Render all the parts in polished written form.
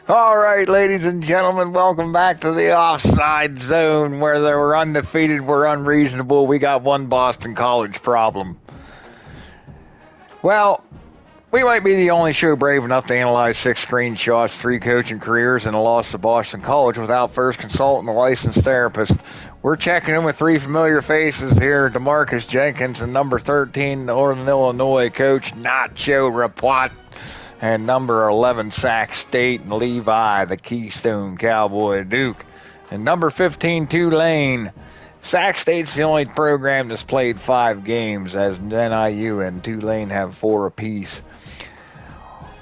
All right, ladies and gentlemen, welcome back to the offside zone where they were undefeated, we're unreasonable. We got one Boston College problem. Well, we might be the only show brave enough to analyze 6 screenshots, 3 coaching careers, and a loss to Boston College without first consulting a licensed therapist. We're checking in with 3 familiar faces here: DeMarcus Jenkins and number 13, Northern Illinois coach Nacho Rapot, and number 11, Sac State, and Levi, the Keystone Cowboy Duke, and number 15, Tulane. Sac State's the only program that's played 5 games, as NIU and Tulane have 4 apiece.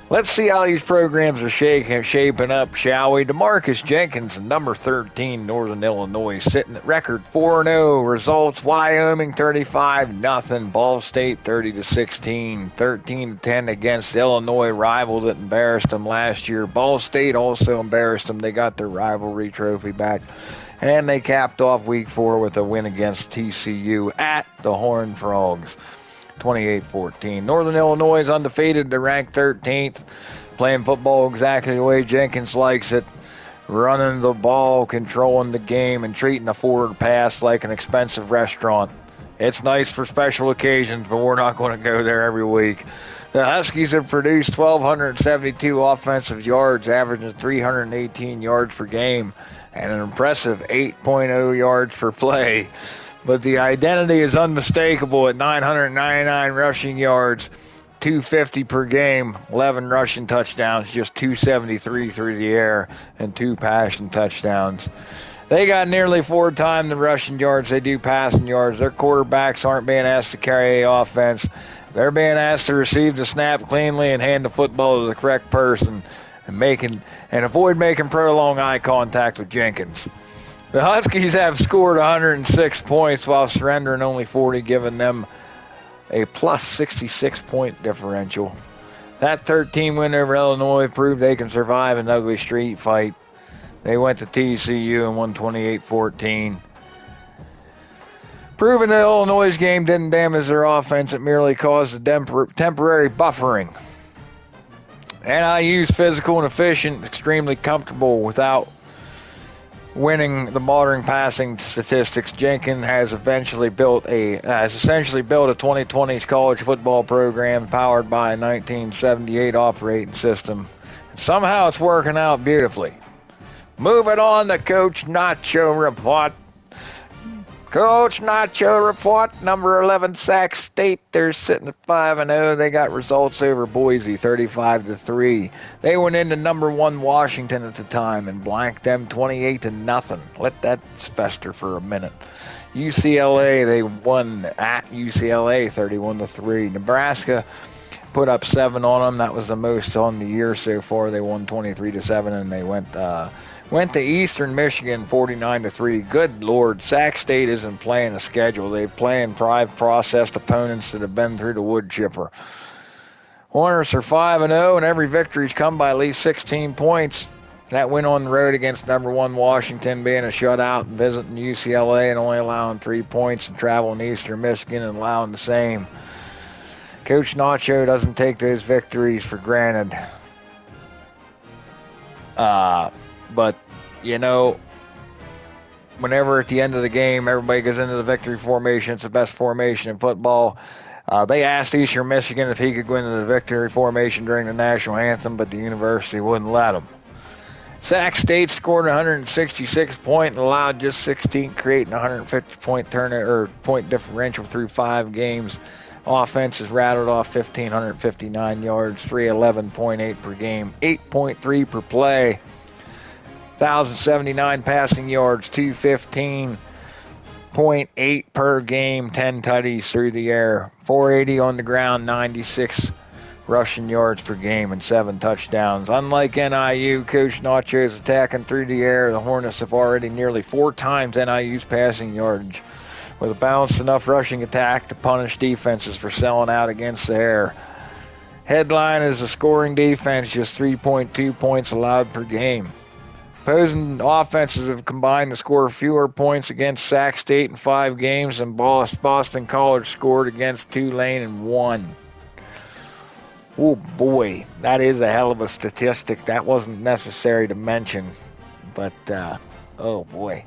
Let's see how these programs are shaping up, shall we? DeMarcus Jenkins and number 13, Northern Illinois, sitting at record 4-0. Results: Wyoming 35-0, Ball State 30-16, 13-10 against Illinois rival that embarrassed them last year. Ball State also embarrassed them. They got their rivalry trophy back. And they capped off week 4 with a win against TCU at the Horned Frogs, 28-14. Northern Illinois is undefeated. They're ranked 13th, playing football exactly the way Jenkins likes it, running the ball, controlling the game, and treating a forward pass like an expensive restaurant. It's nice for special occasions, but we're not going to go there every week. The Huskies have produced 1,272 offensive yards, averaging 318 yards per game, and an impressive 8.0 yards per play. But the identity is unmistakable at 999 rushing yards, 250 per game, 11 rushing touchdowns, just 273 through the air, and 2 passing touchdowns. They got nearly 4 times the rushing yards they do passing yards. Their quarterbacks aren't being asked to carry the offense. They're being asked to receive the snap cleanly and hand the football to the correct person and avoid making prolonged eye contact with Jenkins. The Huskies have scored 106 points while surrendering only 40, giving them a plus 66-point differential. That 13 win over Illinois proved they can survive an ugly street fight. They went to TCU and won 28-14. Proving that Illinois' game didn't damage their offense, it merely caused a temporary buffering. NIU's physical and efficient, extremely comfortable without winning the modern passing statistics. Jenkins has essentially built a 2020s college football program powered by a 1978 operating system. Somehow it's working out beautifully. Moving on to Coach Nacho Report. Coach Nacho Report, number 11, Sac State. They're sitting at 5-0. They got results over Boise, 35-3. They went into number 1 Washington at the time and blanked them 28-0. Let that fester for a minute. UCLA, they won at UCLA 31-3. Nebraska put up 7 on them. That was the most on the year so far. They won 23-7, and they went to Eastern Michigan 49-3. Good Lord, Sac State isn't playing a schedule. They're playing processed opponents that have been through the wood chipper. Hornets are 5-0, and every victory's come by at least 16 points. That win on the road against number 1 Washington, being a shutout, and visiting UCLA and only allowing 3 points, and traveling to Eastern Michigan and allowing the same. Coach Nacho doesn't take those victories for granted. But, you know, whenever at the end of the game everybody goes into the victory formation, it's the best formation in football. They asked Eastern Michigan if he could go into the victory formation during the national anthem, but the university wouldn't let him. Sac State scored 166 points and allowed just 16, creating 150-point point differential through 5 games. Offense has rattled off 1,559 yards, 311.8 per game, 8.3 per play. 1,079 passing yards, 215.8 per game, 10 tutties through the air, 480 on the ground, 96 rushing yards per game, and 7 touchdowns. Unlike NIU, Coach Nacho is attacking through the air. The Hornets have already nearly 4 times NIU's passing yardage, with a balanced enough rushing attack to punish defenses for selling out against the air. Headline is a scoring defense, just 3.2 points allowed per game. Opposing offenses have combined to score fewer points against Sac State in 5 games than Boston College scored against Tulane in 1. Oh boy, that is a hell of a statistic. That wasn't necessary to mention, but oh boy.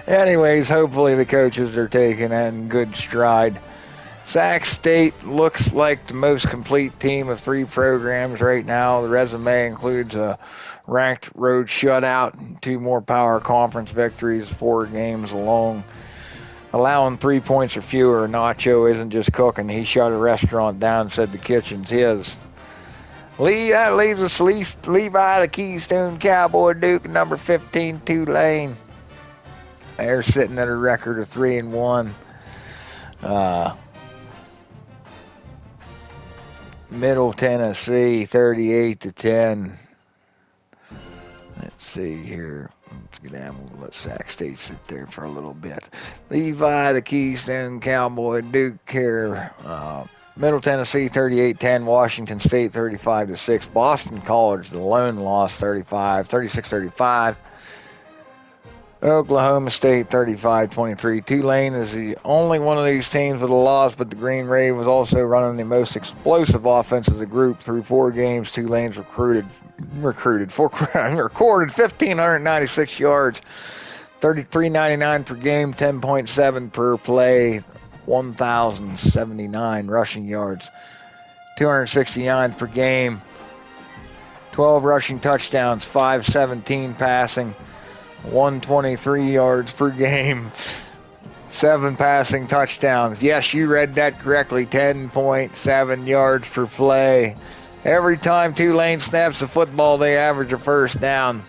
Anyways, hopefully the coaches are taking that in good stride. Sac State looks like the most complete team of 3 programs right now. The resume includes a ranked road shutout, 2 more power conference victories, 4 games along. Allowing 3 points or fewer, Nacho isn't just cooking. He shut a restaurant down and said the kitchen's his. That leaves us Levi, the Keystone Cowboy Duke, number 15, Tulane. They're sitting at a record of 3-1. Middle Tennessee, 38-10. Let's see here. Let's get down. We'll let Sac State sit there for a little bit. Levi, the Keystone Cowboy Duke here. Middle Tennessee, 38-10. Washington State, 35-6. Boston College, the lone loss, 36-35. Oklahoma State 35-23. Tulane is the only one of these teams with a loss, but the Green Wave was also running the most explosive offense of the group through 4 games. Tulane's recorded 1,596 yards, 33.99 per game, 10.7 per play, 1,079 rushing yards, 269 per game, 12 rushing touchdowns, 517 passing, 123 yards per game, 7 passing touchdowns. Yes, you read that correctly, 10.7 yards per play. Every time Tulane snaps the football, they average a first down.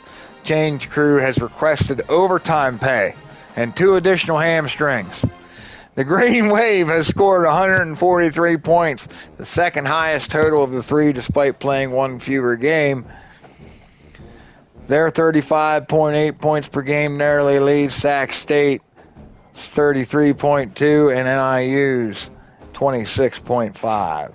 Change crew has requested overtime pay and 2 additional hamstrings. The Green Wave has scored 143 points, the second highest total of the 3 despite playing 1 fewer game. Their 35.8 points per game narrowly leads Sac State 33.2 and NIU's 26.5.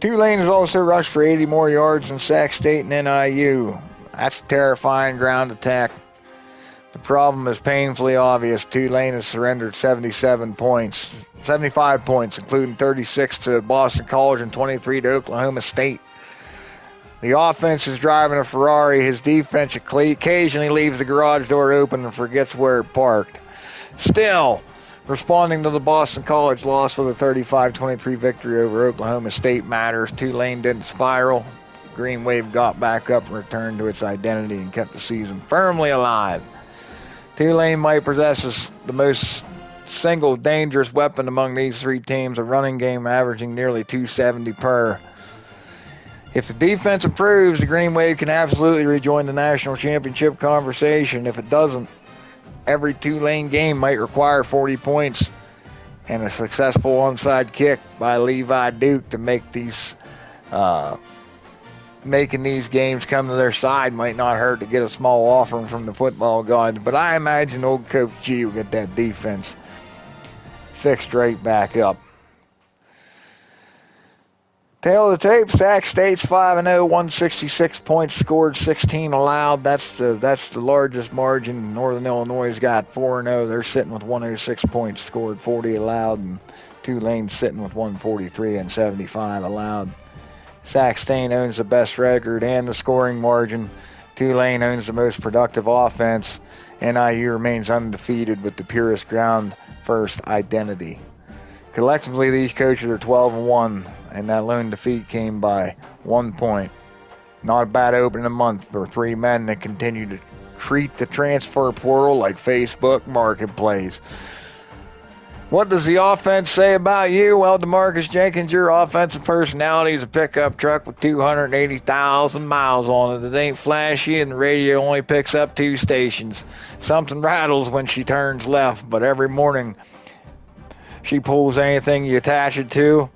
Tulane has also rushed for 80 more yards than Sac State and NIU. That's a terrifying ground attack. The problem is painfully obvious. Tulane has surrendered 75 points, including 36 to Boston College and 23 to Oklahoma State. The offense is driving a Ferrari. His defense occasionally leaves the garage door open and forgets where it parked. Still, responding to the Boston College loss with a 35-23 victory over Oklahoma State matters. Tulane didn't spiral. Green Wave got back up and returned to its identity and kept the season firmly alive. Tulane might possess the most single dangerous weapon among these 3 teams, a running game averaging nearly 270 per. If the defense improves, the Green Wave can absolutely rejoin the national championship conversation. If it doesn't, every Tulane game might require 40 points and a successful onside kick by Levi Duke to make making these games come to their side. Might not hurt to get a small offering from the football gods, but I imagine old Coach G will get that defense fixed right back up. Tail of the tape, Sac State's 5-0, 166 points scored, 16 allowed. That's the largest margin. Northern Illinois has got 4-0. They're sitting with 106 points scored, 40 allowed, and Tulane sitting with 143 and 75 allowed. Sac State owns the best record and the scoring margin. Tulane owns the most productive offense. NIU remains undefeated with the purest ground first identity. Collectively, these coaches are 12-1, and that lone defeat came by 1 point. Not a bad opening month for 3 men that continue to treat the transfer portal like Facebook Marketplace. What does the offense say about you? Well, DeMarcus Jenkins, your offensive personality is a pickup truck with 280,000 miles on it. It ain't flashy, and the radio only picks up 2 stations. Something rattles when she turns left, but every morning she pulls anything you attach it to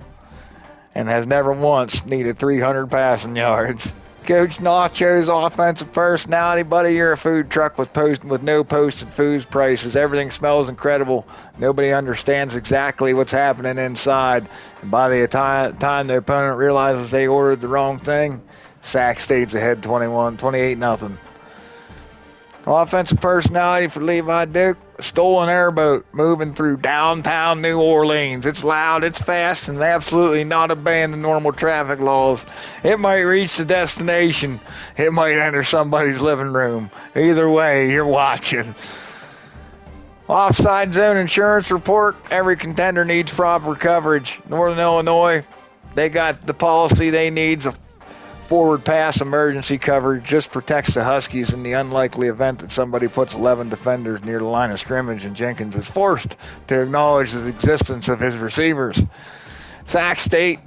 and has never once needed 300 passing yards. Coach Nacho's offensive personality, buddy, you're a food truck with no posted foods prices. Everything smells incredible. Nobody understands exactly what's happening inside. And by the time the opponent realizes they ordered the wrong thing, Sac State's ahead 28-0. Offensive personality for Levi Duke, a stolen airboat moving through downtown New Orleans. It's loud, it's fast, and absolutely not obeying the normal traffic laws. It might reach the destination. It might enter somebody's living room. Either way, you're watching. Offside zone insurance report. Every contender needs proper coverage. Northern Illinois, they got the policy they need. Forward pass emergency coverage just protects the Huskies in the unlikely event that somebody puts 11 defenders near the line of scrimmage and Jenkins is forced to acknowledge the existence of his receivers. Sac State,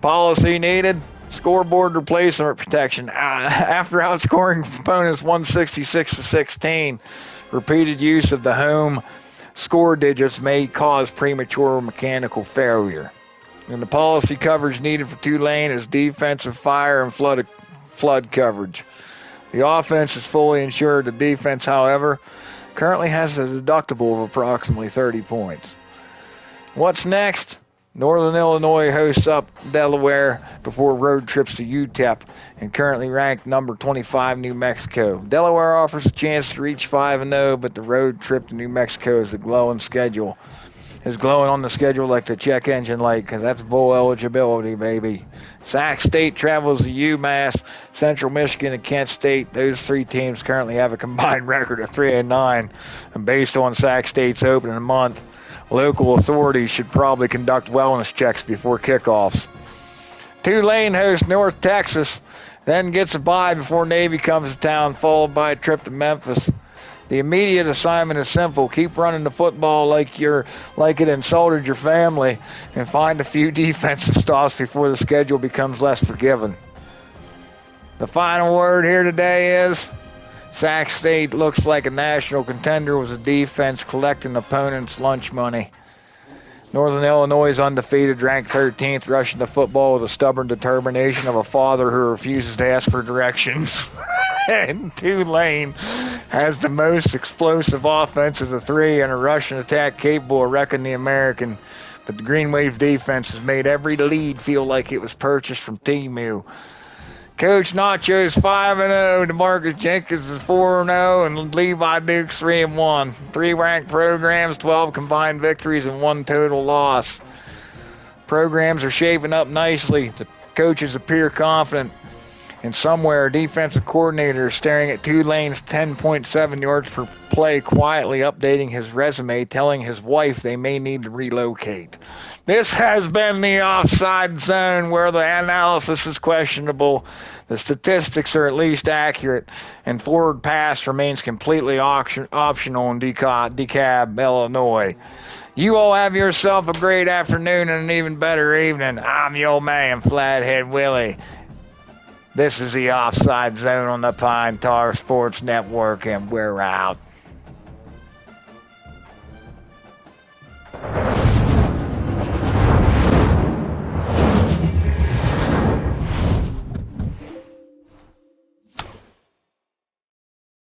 policy needed. Scoreboard replacement protection. After outscoring opponents 166-16, repeated use of the home score digits may cause premature mechanical failure. And the policy coverage needed for Tulane is defensive fire and flood coverage. The offense is fully insured. The defense, however, currently has a deductible of approximately 30 points. What's next? Northern Illinois hosts up Delaware before road trips to UTEP and currently ranked number 25 New Mexico. Delaware offers a chance to reach 5-0, but the road trip to New Mexico is glowing on the schedule like the check engine light, because that's bowl eligibility, baby. Sac State travels to UMass, Central Michigan, and Kent State. Those three teams currently have a combined record of 3-9, and based on Sac State's opening month, local authorities should probably conduct wellness checks before kickoffs. Tulane hosts North Texas, then gets a bye before Navy comes to town, followed by a trip to Memphis. The immediate assignment is simple. Keep running the football like it insulted your family, and find a few defensive stops before the schedule becomes less forgiving. The final word here today is Sac State looks like a national contender with a defense collecting opponents' lunch money. Northern Illinois is undefeated, ranked 13th, rushing the football with a stubborn determination of a father who refuses to ask for directions. And Tulane has the most explosive offense of the three and a rushing attack capable of wrecking the American. But the Green Wave defense has made every lead feel like it was purchased from Temu. Coach Nacho's 5-0, DeMarcus Jenkins is 4-0, and Levi Duke's 3-1. 3 ranked programs, 12 combined victories, and 1 total loss. Programs are shaping up nicely. The coaches appear confident. And somewhere, a defensive coordinator is staring at Tulane's 10.7 yards per play, quietly updating his resume, telling his wife they may need to relocate. This has been the Offside Zone, where the analysis is questionable, the statistics are at least accurate, and forward pass remains completely optional in DeKalb, Illinois. You all have yourself a great afternoon and an even better evening. I'm your man, Flathead Willie. This is the Offside Zone on the Pine Tar Sports Network, and we're out.